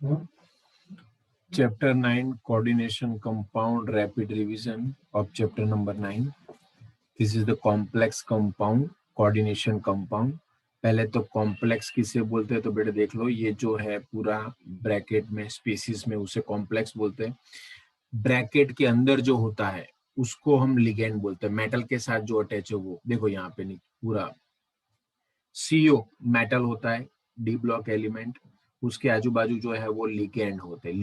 Chapter 9 Coordination Compound Rapid Revision of Chapter number 9. This is the complex compound, coordination compound. पहले तो complex किसे बोलते हैं तो बेटा देख लो, ये जो है पूरा ब्रैकेट में स्पेसिस में उसे कॉम्प्लेक्स बोलते हैं। ब्रैकेट के अंदर जो होता है उसको हम लिगेंड बोलते हैं। मेटल के साथ जो अटैच है वो देखो यहाँ पे नहीं, पूरा सीओ मेटल होता है, डी ब्लॉक एलिमेंट, उसके आजू बाजू जो है वो लिगेंड होते हैं।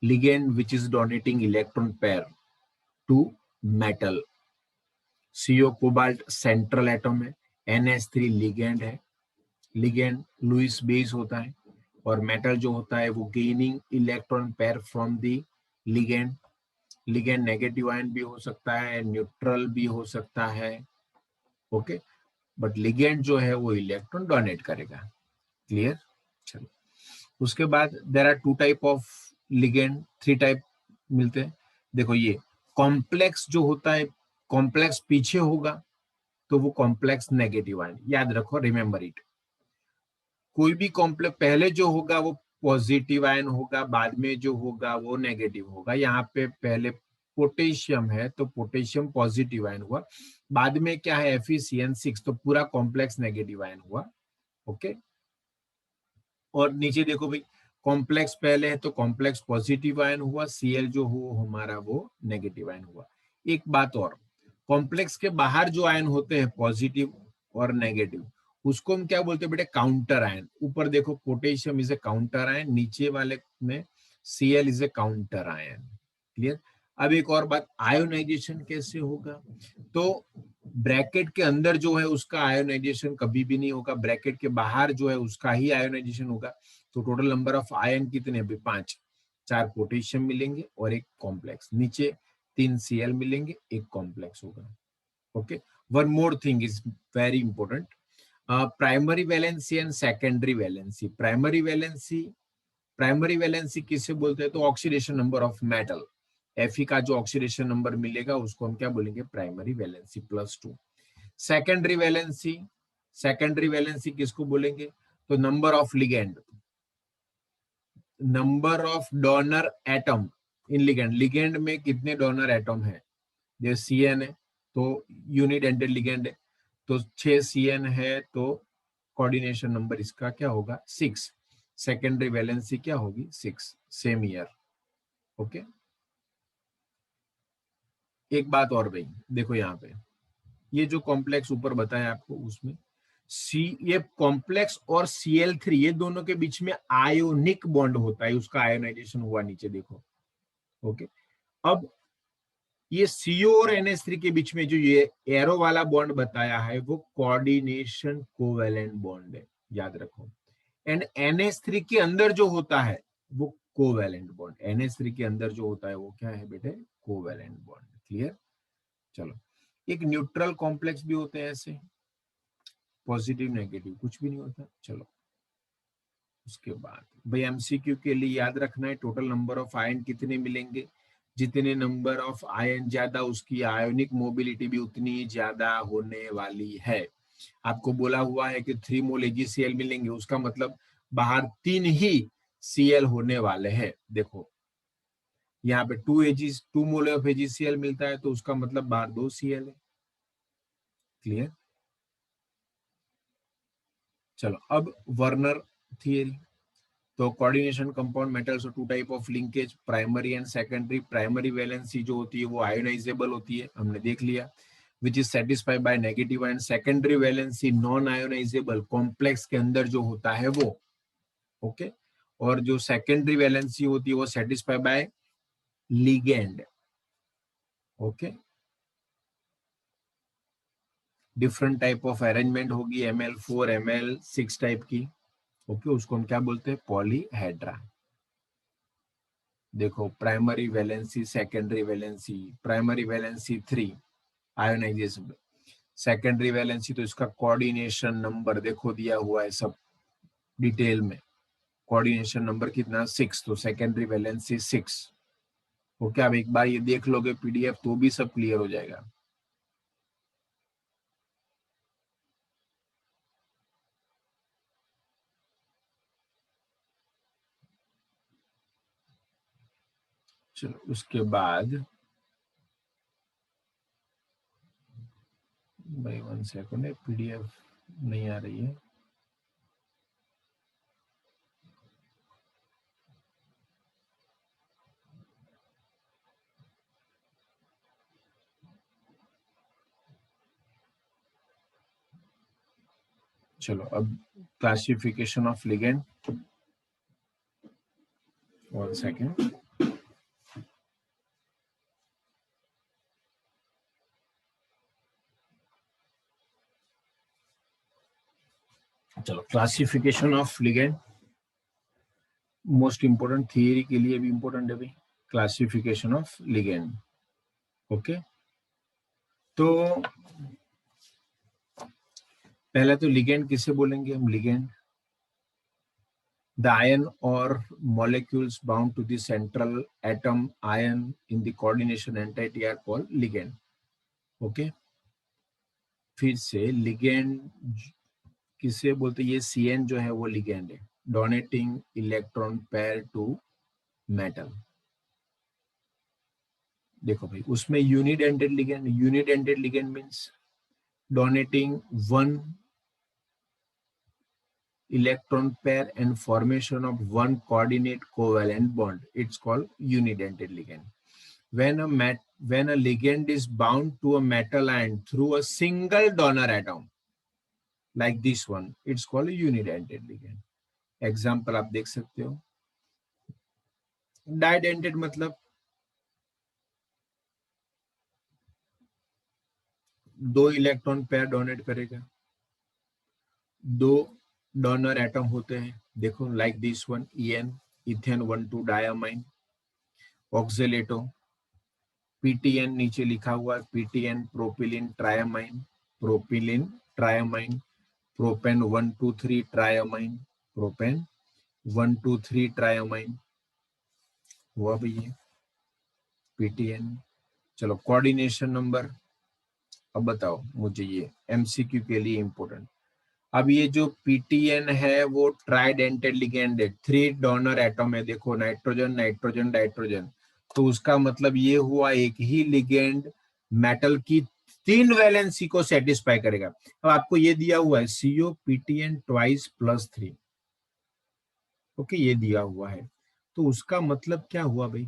Ligand which is donating electron pair to metal. CO cobalt central atom है, NH3 लिगेंड है, लिगेंड लुइस बेस होता है, और मेटल जो होता है वो gaining electron pair from the ligand. Ligand negative ion भी हो सकता है, न्यूट्रल भी हो सकता है, ओके, बट लिगेंड जो है वो इलेक्ट्रॉन डोनेट करेगा। क्लियर? चलो, उसके बाद there are two type of ligand, three type मिलते हैं। देखो ये कॉम्प्लेक्स जो होता है, कॉम्प्लेक्स पीछे होगा तो वो कॉम्प्लेक्स नेगेटिव आयन, याद रखो, रिमेंबर इट। कोई भी कॉम्प्लेक्स पहले जो होगा वो पॉजिटिव आयन होगा, बाद में जो होगा वो नेगेटिव होगा। यहाँ पे पहले पोटेशियम है तो पोटेशियम पॉजिटिव आयन हुआ, बाद में क्या है FeCN6 तो पूरा कॉम्प्लेक्स नेगेटिव आयन हुआ, ओके। और नीचे देखो भाई, कॉम्प्लेक्स पहले है तो कॉम्प्लेक्स पॉजिटिव आयन हुआ, Cl जो हो हमारा वो नेगेटिव आयन हुआ। एक बात और, कॉम्प्लेक्स के बाहर जो आयन होते हैं पॉजिटिव और नेगेटिव, उसको हम क्या बोलते हैं बेटे? Counter ion. ऊपर देखो potassium is a counter ion, नीचे वाले में Cl is a counter ion. Clear? अब एक और बात, आयोनाइजेशन कैसे होगा? तो ब्रैकेट के अंदर जो है उसका आयोनाइजेशन कभी भी नहीं होगा, ब्रैकेट के बाहर जो है उसका ही आयोनाइजेशन होगा। तो टोटल नंबर ऑफ आयन कितने? 5। 4 पोटेशियम मिलेंगे और एक कॉम्प्लेक्स, नीचे 3 Cl मिलेंगे, एक कॉम्प्लेक्स होगा, okay. One more thing is very important, primary valency and secondary valency. Primary valency किसे बोलते हैं? तो oxidation number of metal, Fe का जो ऑक्सीडेशन नंबर मिलेगा उसको हम क्या बोलेंगे? Primary valency +2। Secondary valency, secondary valency किसको बोलेंगे? तो number of ligand, number of donor atom in ligand. Ligand में कितने डोनर एटम है? जैसे Cn है तो यूनिट एंडेड लिगेंड है, तो 6 Cn है तो कोऑर्डिनेशन नंबर इसका क्या होगा? 6। सेकेंडरी वैलेंसी क्या होगी? 6। Same year, okay. एक बात और भाई, देखो यहाँ पे ये जो कॉम्प्लेक्स ऊपर बताया आपको उसमें ये कॉम्प्लेक्स और Cl3 ये दोनों के बीच में आयोनिक बॉन्ड होता है, उसका आयोनाइजेशन हुआ नीचे देखो, ओके। अब ये CO और NH3 के बीच में जो ये एरो वाला बॉन्ड बताया है वो कोऑर्डिनेशन कोवेलेंट बॉन्ड है, याद रखो। एंड NH3 के अंदर जो होता है वो कोवेलेंट बॉन्ड, NH3 के अंदर जो होता है वो क्या है बेटे? Covalent bond. क्लियर? चलो, एक न्यूट्रल कॉम्प्लेक्स भी होते हैं ऐसे, पॉजिटिव नेगेटिव कुछ भी नहीं होता। चलो, उसके बाद भाई MCQ के लिए याद रखना है, टोटल नंबर ऑफ आयन कितने मिलेंगे? जितने नंबर ऑफ आयन ज्यादा उसकी आयोनिक मोबिलिटी भी उतनी ज्यादा होने वाली है। आपको बोला हुआ है कि 3 मोल AgCl मिलेंगे, उसका मतलब बाहर 3 ही Cl होने वाले हैं। देखो यहाँ पे 2 मोल ऑफ AgCl मिलता है तो उसका मतलब बाहर 2 Cl है। क्लियर? चलो, अब वर्नर थियरी। तो कोऑर्डिनेशन कंपाउंड मेटल्स और 2 type of linkage, primary and secondary. Primary valency जो होती है वो आयोनाइजेबल होती है, हमने देख लिया, which is satisfied by negative ion. Secondary valency non ionisable, complex के अंदर जो होता है वो, ओके। और जो सेकेंडरी वैलेंसी होती है वो satisfied by ligand, okay. Different type of arrangement होगी, Ml4 Ml6 टाइप की, ओके। उसको हम क्या बोलते हैं? पॉलीहेड्रा। देखो primary valency, secondary valency, primary valency 3 ionization, secondary valency तो इसका कोऑर्डिनेशन नंबर देखो दिया हुआ है सब डिटेल में, कोऑर्डिनेशन नंबर कितना? 6, तो सेकेंडरी वैलेंसी 6, ओके। अब एक बार ये देख लोगे PDF तो भी सब क्लियर हो जाएगा। चलो उसके बाद भाई 1 सेकंड है, पीडीएफ नहीं आ रही है। चलो अब क्लासिफिकेशन ऑफ लिगेंड, 1 सेकंड। चलो classification of ligand most important, theory के लिए भी इंपोर्टेंट है भाई, क्लासिफिकेशन ऑफ लिगेंड। ओके, तो पहले तो लिगेंड किसे बोलेंगे हम? Ligand the ion or molecules bound to the central atom ion in the coordination entity are called ligand. Okay, फिर से लिगेंड किसे बोलते हैं? ये CN जो है वो लिगेंड है, donating electron pair to metal. देखो भाई उसमें unidentate ligand, unidentate ligand means donating one electron pair and formation of one coordinate covalent bond, it's called unidentate ligand. When a ligand is bound to a metal ion through a single donor atom like this one, it's called a unidentate ligand. Example आप देख सकते हो, डाइडेंटेड मतलब दो electron pair donate करेगा, दो donor atom होते हैं, देखो like this one EN, ethane 1,2 diamine, oxalato, PTN नीचे लिखा हुआ है, PTN propylene triamine, propylene triamine, propane 1,2,3 triamine, propane 1,2,3 triamine हुआ भैया PTN। चलो कोऑर्डिनेशन नंबर, अब बताओ मुझे, ये MCQ के लिए इंपॉर्टेंट। अब ये जो PTN है वो ट्राइडेंटेड लिगेंड है, 3 डोनर एटम है, देखो नाइट्रोजन नाइट्रोजन नाइट्रोजन, तो उसका मतलब ये हुआ एक ही लिगेंड मेटल की 3 वैलेंसी को सेटिस्फाई करेगा। अब आपको ये दिया हुआ है CO PTN twice plus 3, okay ये दिया हुआ है, तो उसका मतलब क्या हुआ भाई?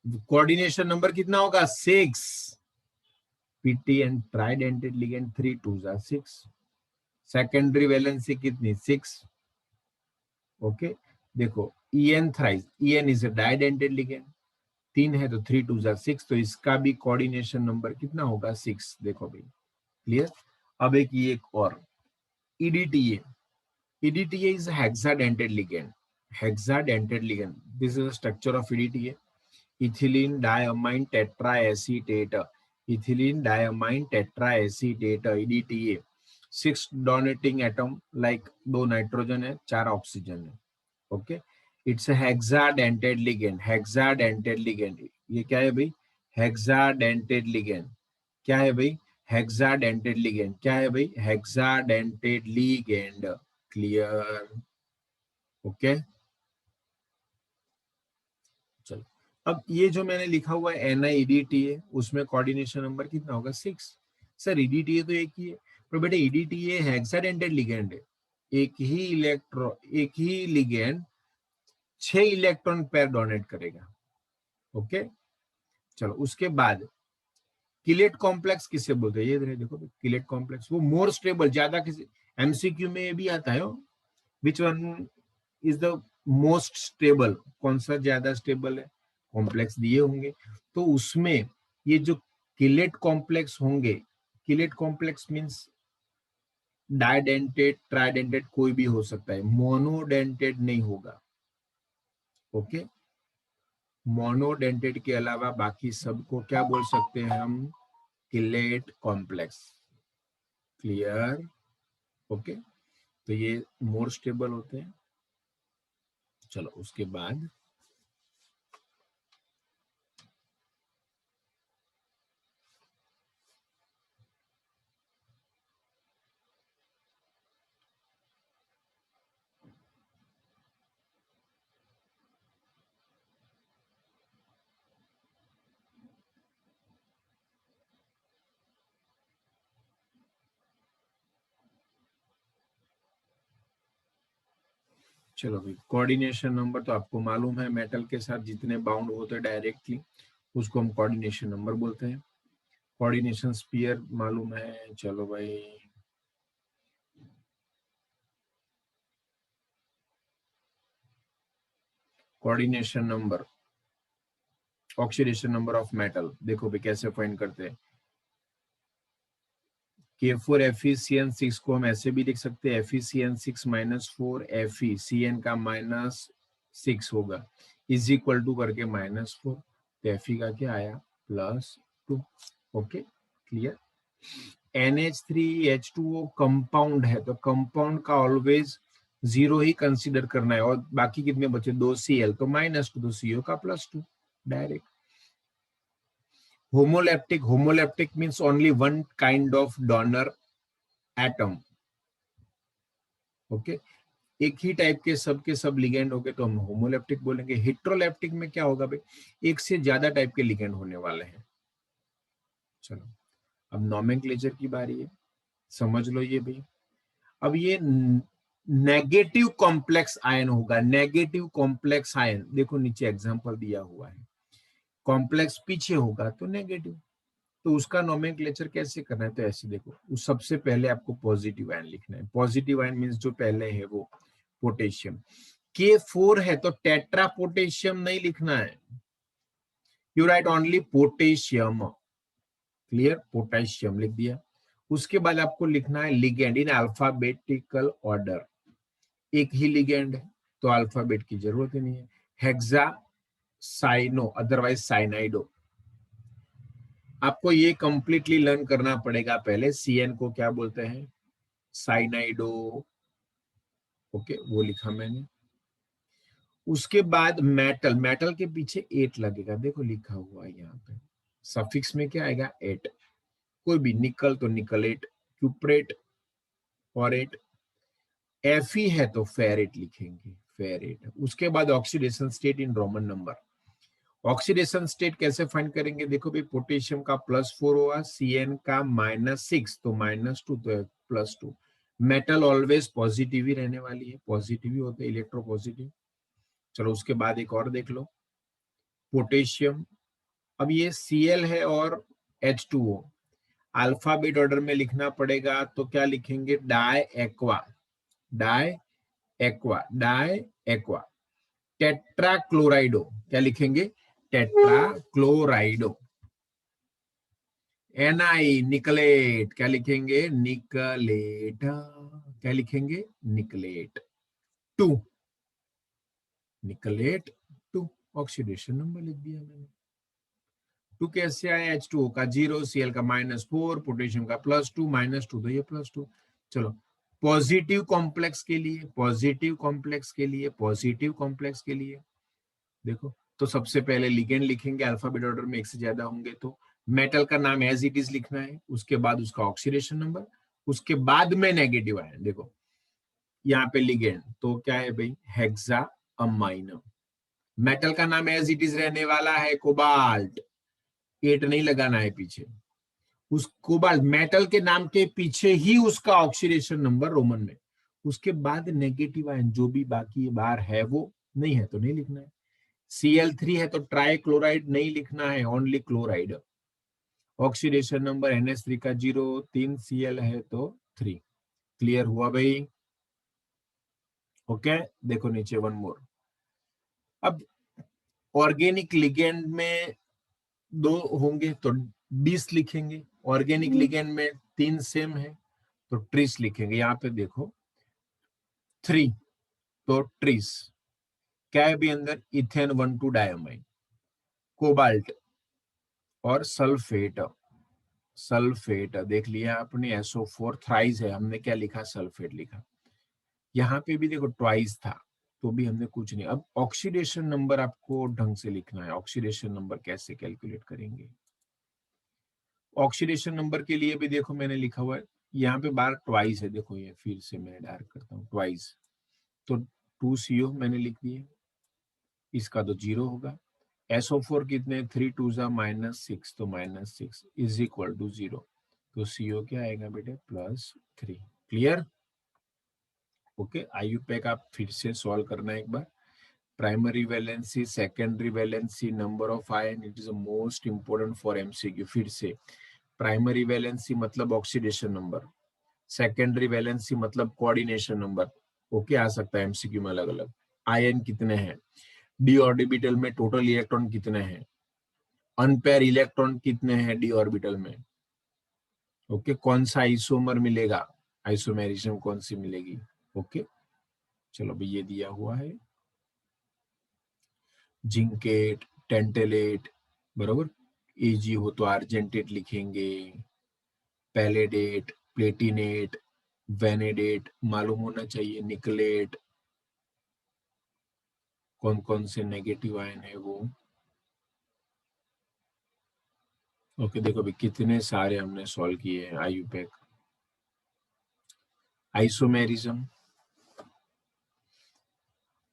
कोऑर्डिनेशन नंबर कितना होगा? 6। PTN ट्राइडेंटेड लिगेंड, 3 2 6, सेकेंडरी वैलेंसी कितनी? 6। ओके, देखो EN thrice, EN is a डाइडेंटेड ligand, 3 है तो 3 2 6, तो इसका भी कोऑर्डिनेशन नंबर कितना होगा? 6। देखो भाई क्लियर। अब एक और EDTA, EDTA is hexadentate ligand, hexadentate ligand, this is the structure of EDTA, ethylene diamine tetraacetate, ethylene diamine tetraacetate, EDTA, 6 donating atom, like 2 nitrogen है 4 ऑक्सीजन है, okay, it's hexadentate ligand, hexadentate ligand, ये क्या है भाई? Hexadentate ligand, क्या है भाई? Hexadentate ligand, क्या है भाई? Hexadentate ligand, clear? ओके, चलो अब ये जो मैंने लिखा हुआ है NiEDTA, उसमें कोऑर्डिनेशन नंबर कितना होगा? 6। सर EDTA तो एक ही है, पर बेटे EDTA हेक्साडेंटेड लिगेंड है, एक ही इलेक्ट्रॉन, एक ही लिगेंड 6 इलेक्ट्रॉन पेयर डोनेट करेगा, ओके। चलो उसके बाद किलेट कॉम्प्लेक्स किसे बोलते हैं? ये देखो किलेट कॉम्प्लेक्स, वो मोर स्टेबल, ज्यादा किसी MCQ में भी आता है, which one is the most stable, कौन सा ज्यादा स्टेबल है? कॉम्प्लेक्स दिए होंगे तो उसमें ये जो किलेट कॉम्प्लेक्स होंगे, किलेट कॉम्प्लेक्स मींस डाइडेंटेड ट्राइडेंटेड कोई भी हो सकता है, मोनोडेंटेड नहीं होगा, ओके। मोनोडेंटेड के अलावा बाकी सबको क्या बोल सकते हैं हम? Chelate complex, clear? ओके, तो ये मोर स्टेबल होते हैं। चलो उसके बाद चलो भाई, कोऑर्डिनेशन नंबर तो आपको मालूम है, मेटल के साथ जितने बाउंड होते हैं डायरेक्टली उसको हम कोऑर्डिनेशन नंबर बोलते हैं। कोऑर्डिनेशन स्पीयर मालूम है। चलो भाई, coordination number, oxidation number of metal, देखो भाई कैसे फाइंड करते हैं। K4FeCN6 को हम ऐसे भी लिख सकते हैं, FeCN6 -4 FeCN का -6 होगा, इज इक्वल टू करके -4, तो Fe का क्या आया +2। Okay, clear. NH3H2O कंपाउंड है, तो कंपाउंड का ऑलवेज 0 ही कंसीडर करना है, और बाकी कितने बचे 2 Cl, तो -2, तो CO का +2 direct. Homoleptic, homoleptic means only one kind of donor atom. Okay, एक ही टाइप के सब लिगेंड हो गए तो हम होमोलैप्टिक बोलेंगे। हेट्रोलैप्टिक में क्या होगा भाई, एक से ज्यादा टाइप के लिगेंड होने वाले हैं। चलो, अब नोमेनक्लेचर की बारी है, समझ लो ये भाई। अब ये नेगेटिव कॉम्प्लेक्स आयन होगा, नेगेटिव कॉम्प्लेक्स आयन, देखो नीचे एग्जांपल दिया हुआ है। कॉम्प्लेक्स पीछे होगा तो नेगेटिव, तो उसका नोमेनक्लेचर कैसे करना है, तो ऐसे देखो, उस सबसे पहले आपको पॉजिटिव आयन लिखना है। पॉजिटिव आयन मीन्स जो पहले है वो पोटेशियम। K4 है तो टेट्रा पोटेशियम नहीं लिखना है, you right only potassium. Clear, potassium लिख दिया। उसके बाद आपको लिखना है लिगेंड इन अल्फाबेटिकल ऑर्डर। एक ही लिगेंड है तो अल्फाबेट की जरूरत ही नहीं है। Hexa cyano, otherwise cyanido. आपको ये कंप्लीटली लर्न करना पड़ेगा पहले। CN को क्या बोलते हैं, साइनाइडो। ओके, वो लिखा मैंने। उसके बाद मेटल, मेटल के पीछे 8 लगेगा, देखो लिखा हुआ है यहाँ पे। सफिक्स में क्या आएगा 8। कोई भी, निकल तो निकलेट, क्यूप्रेट, फॉरेट। Fe है तो फेरेट लिखेंगे, फेरेट। उसके बाद oxidation state in Roman number. Oxidation state कैसे फाइंड करेंगे, देखो भाई, पोटेशियम का +4 होगा, CN का -6 तो -2, तो +2। मेटल ऑलवेज पॉजिटिव ही रहने वाली है, पॉजिटिव ही होते हैं, इलेक्ट्रो पॉजिटिव। चलो, उसके बाद एक और देख लो, पोटेशियम। अब ये Cl है और H2O, अल्फाबेट ऑर्डर में लिखना पड़ेगा, तो क्या लिखेंगे, di aqua, di aqua, di aqua. Tetra chlorido, क्या लिखेंगे, टेट्रा क्लोराइडो। Ni निकलेट, क्या लिखेंगे, निकलेट, क्या लिखेंगे, निकलेट 2, निकलेट 2। ऑक्सीडेशन नंबर लिख दिया मैंने। 2 कैसे आया, H2O का 0, Cl का -4, पोटेशियम का +2, -2 तो ये +2। चलो, पॉजिटिव कॉम्प्लेक्स के लिए, पॉजिटिव कॉम्प्लेक्स के लिए, पॉजिटिव कॉम्प्लेक्स के लिए देखो, तो सबसे पहले लिगेंड लिखेंगे, अल्फाबेट ऑर्डर में एक से ज्यादा होंगे तो मेटल का नाम एज इट इज लिखना है, उसके बाद उसका ऑक्सीडेशन नंबर, उसके बाद में नेगेटिव आयन। देखो यहाँ पे लिगेंड तो क्या है भाई, हेक्सा अमाइन। मेटल का नाम एज इट इज रहने वाला है, कोबाल्ट। 8 नहीं लगाना है पीछे। उस कोबाल्ट मेटल के नाम के पीछे ही उसका ऑक्सीडेशन नंबर रोमन में, उसके बाद नेगेटिव आयन जो भी बाकी बार है, वो नहीं है तो नहीं लिखना है। Cl3 है तो ट्राई क्लोराइड नहीं लिखना है, only chloride. Oxidation number NH3 का 0, 3 Cl है तो 3। क्लियर हुआ भाई, ओके। देखो नीचे वन मोर। अब ऑर्गेनिक लिगेंड में 2 होंगे तो 20 लिखेंगे, ऑर्गेनिक लिगेंड में 3 सेम है तो ट्रिस लिखेंगे। यहाँ पे देखो 3 तो ट्रिस। क्या है भी अंदर, इथेन 1,2 डायमाइन, कोबाल्ट और सल्फेट। सल्फेट देख लिया आपने, SO4 थ्राइस है, हमने क्या लिखा, सल्फेट लिखा। यहाँ पे भी देखो ट्वाइस था तो भी हमने कुछ नहीं। अब ऑक्सीडेशन नंबर आपको ढंग से लिखना है। ऑक्सीडेशन नंबर कैसे कैलकुलेट करेंगे, ऑक्सीडेशन नंबर के लिए भी देखो मैंने लिखा हुआ है, यहाँ पे बार ट्वाइस है, देखो ये फिर से मैं डार्क करता हूँ, ट्वाइस तो 2CO मैंने लिख दिए, इसका तो 0 होगा। SO4 कितने, 3 2 -6 तो -6 इज इक्वल टू 0, तो CO क्या आएगा बेटे, +3। क्लियर, ओके, आईयूपैक आप फिर से सॉल्व करना एक बार। Primary valency, secondary valency, number of ion, it is most important for MCQ. फिर से, प्राइमरी वैलेंसी मतलब ऑक्सीडेशन नंबर, सेकेंडरी वैलेंसी मतलब कोऑर्डिनेशन नंबर। ओके, आ सकता है एमसीक्यू में अलग अलग। आयन कितने हैं, डी ऑर्बिटल में टोटल इलेक्ट्रॉन कितने हैं, अनपेयर इलेक्ट्रॉन कितने हैं डी ऑर्बिटल में। ओके, कौन सा आइसोमर मिलेगा, आइसोमेरिज्म कौन सी मिलेगी। ओके, चलो भाई ये दिया हुआ है। जिंकेट, टेंटेलेट, बरोबर। एजी हो तो आर्जेंटेट लिखेंगे, पैलेडेट, प्लेटिनेट, वेनेडेट मालूम होना चाहिए, निकलेट, कौन कौन से नेगेटिव आयन है वो। ओके, देखो भाई कितने सारे हमने सॉल्व किए हैं आईयूपैक। आइसोमेरिज्म,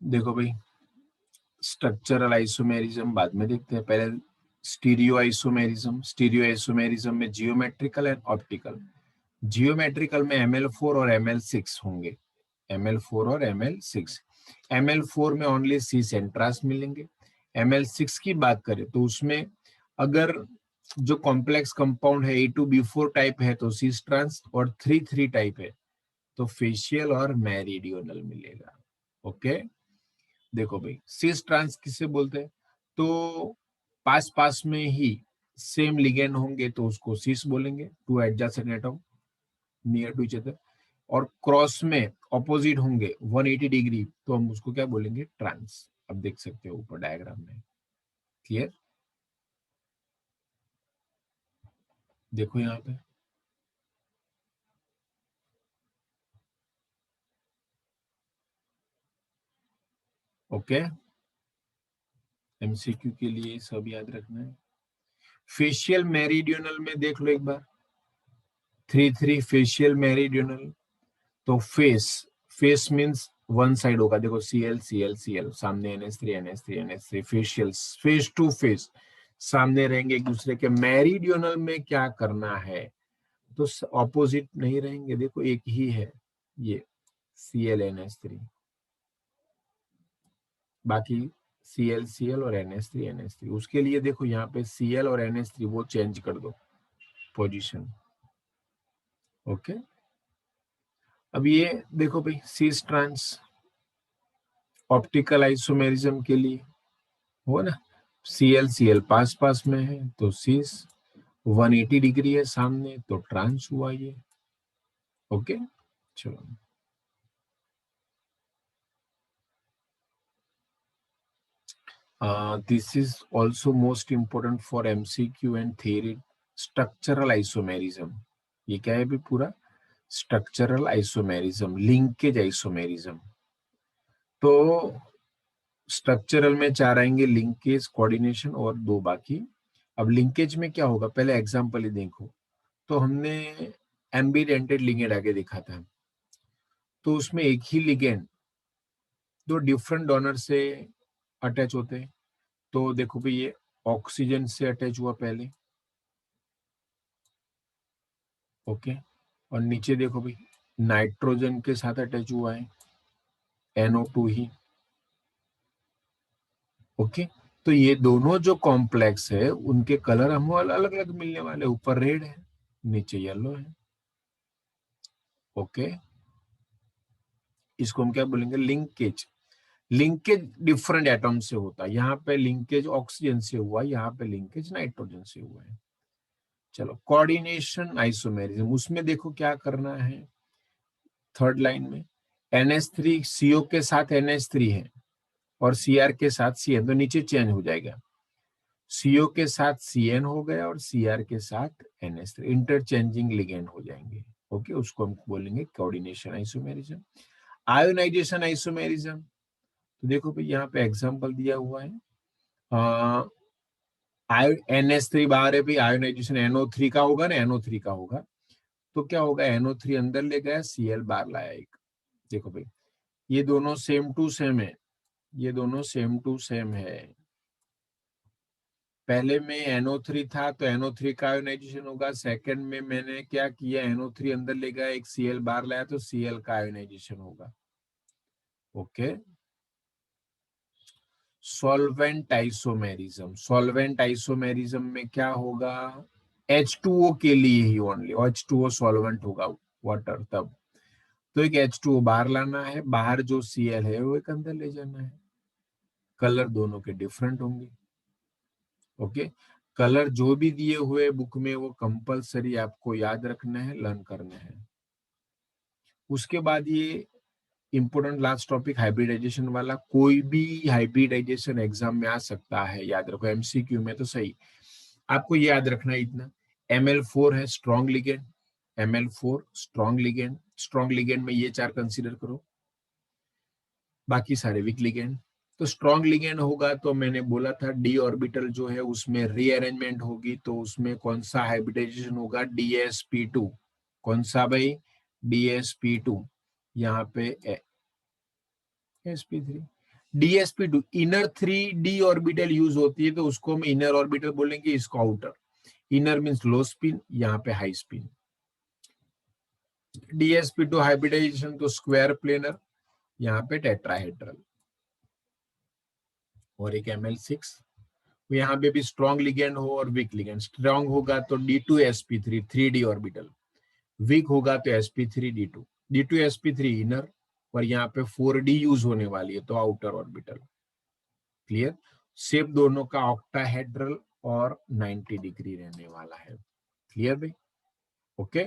देखो भाई स्ट्रक्चरल आइसोमेरिज्म बाद में देखते हैं, पहले स्टीरियो आइसोमेरिज्म। स्टीरियो आइसोमेरिज्म में जियोमेट्रिकल एंड ऑप्टिकल। जियोमेट्रिकल में Ml4 और Ml6 होंगे, Ml4 और Ml6। Ml4 में ओनली सी सेंट्रास मिलेंगे। Ml6 की बात करें तो उसमें अगर जो कॉम्प्लेक्स कंपाउंड है A2B4 टाइप है तो सी ट्रांस, और 3,3 टाइप है तो फेशियल और मेरिडियोनल मिलेगा। ओके, देखो भाई सिस ट्रांस किसे बोलते हैं, तो पास पास में ही सेम लिगेंड होंगे तो उसको सिस बोलेंगे, two adjacent atom near to each other. और क्रॉस में ऑपोजिट होंगे 180 डिग्री तो हम उसको क्या बोलेंगे, ट्रांस। अब देख सकते हो ऊपर डायग्राम में, क्लियर। देखो यहाँ पे, ओके, एमसीक्यू के लिए सब याद रखना है। फेशियल मेरिडियनल में देख लो एक बार, 3,3 फेशियल मेरिडियनल। तो face, face means one side होगा, देखो Cl Cl Cl, सामने NH3 NH3 NH3, facial face to face सामने रहेंगे एक दूसरे के। मेरिडियनल में क्या करना है, तो ऑपोजिट नहीं रहेंगे, देखो एक ही है ये Cl NH3, बाकी Cl Cl और NH3 NH3। उसके लिए देखो यहाँ पे Cl और NH3 वो चेंज कर दो पोजीशन। ओके, अब ये देखो भाई सीस ट्रांस ऑप्टिकल आइसोमेरिज्म के लिए हो ना, Cl Cl पास पास में है तो सीस, 180 डिग्री है सामने तो ट्रांस हुआ ये। ओके, चलो this is also most important for MCQ and theory, structural isomerism. ये क्या है भी पूरा, स्ट्रक्चरल आइसोमेरिज्म, लिंकेज आइसोमेरिज्म। तो स्ट्रक्चरल में चार आएंगे, लिंकेज, कोऑर्डिनेशन और दो बाकी। अब लिंकेज में क्या होगा, पहले एग्जांपल ही देखो। तो हमने एम्बिडेंटेड लिगेंड आगे देखा था, तो उसमें एक ही लिगेंड दो डिफरेंट डोनर से अटैच होते हैं। तो देखो भाई ये ऑक्सीजन से अटैच हुआ पहले, ओके, और नीचे देखो भाई नाइट्रोजन के साथ अटैच हुआ है, NO2 ही। ओके, तो ये दोनों जो कॉम्प्लेक्स है उनके कलर हमको अलग अलग मिलने वाले, ऊपर रेड है नीचे येलो है। ओके, इसको हम क्या बोलेंगे, लिंकेज। लिंकेज डिफरेंट एटम से होता है, यहाँ पे लिंकेज ऑक्सीजन से हुआ, यहाँ पे लिंकेज नाइट्रोजन से हुआ है। चलो कोऑर्डिनेशन आइसोमेरिज्म, उसमें देखो क्या करना है, थर्ड लाइन में NH3 CO के साथ NH3 है और Cr के साथ Cn, तो नीचे चेंज हो जाएगा, CO के साथ Cn हो गया और Cr के साथ NH3, इंटरचेंजिंग लिगेंड हो जाएंगे। ओके, उसको हम बोलेंगे कोऑर्डिनेशन आइसोमेरिज्म। आयोनाइजेशन आइसोमेरिज्म, तो देखो भाई यहाँ पे एग्जांपल दिया हुआ है, NH3 बाहर है भाई, आयोनाइजेशन NO3 का होगा ना, NO3 का होगा तो क्या होगा, NO3 अंदर ले गया, Cl बाहर लाया एक। देखो भाई ये दोनों सेम टू सेम है, ये दोनों सेम टू सेम है। पहले में NO3 था तो NO3 का आयोनाइजेशन होगा, सेकंड में मैंने क्या किया, NO3 अंदर ले गया एक, Cl बाहर लाया तो Cl का आयोनाइजेशन होगा। Okay. Solvent isomerism, solvent isomerism में क्या होगा, H2O के लिए ही ओनली, H2O सॉल्वेंट होगा वाटर तब। तो एक H2O बाहर लाना है, बाहर जो Cl है वो एक अंदर ले जाना है। कलर दोनों के डिफरेंट होंगे। ओके, कलर जो भी दिए हुए बुक में वो कंपलसरी आपको याद रखना है, लर्न करना है। उसके बाद ये इंपोर्टेंट लास्ट टॉपिक हाइब्रिडाइजेशन वाला, कोई भी हाइब्रिडाइजेशन एग्जाम में आ सकता है, याद रखो, एमसीक्यू में तो सही। आपको ये याद रखना है इतना, ML4 है strong ligand, ML4 strong ligand, strong ligand में ये चार कंसीडर करो, बाकी सारे वीक लिगेंड। तो स्ट्रॉन्ग लिगेंड होगा तो मैंने बोला था डी ऑर्बिटल जो है उसमें रीअरेंजमेंट होगी, तो उसमें कौन सा हाइब्रिडाइजेशन होगा, DsP2। कौन सा भाई, DsP2। यहाँ पे sp3, DsP2 inner 3d orbital use होती है, तो उसको हम इनर ऑर्बिटल बोलेंगे, इसको आउटर। इनर मींस लो स्पिन, यहाँ पे हाई स्पिन। DsP2 हाइब्रिडाइजेशन तो स्क्वायर प्लेनर, यहाँ पे टेट्राहेड्रल। और एक ML6, यहाँ पे भी स्ट्रॉन्ग लिगेंड हो और वीक लिगेंड, स्ट्रॉन्ग होगा तो D2sp3 3d ऑर्बिटल, वीक होगा तो sp3d2, D2sp3 इनर, और यहाँ पे 4d यूज होने वाली है तो आउटर ऑर्बिटल। क्लियर, शेप दोनों का ऑक्टाहेड्रल और 90 डिग्री रहने वाला है। क्लियर भाई, ओके।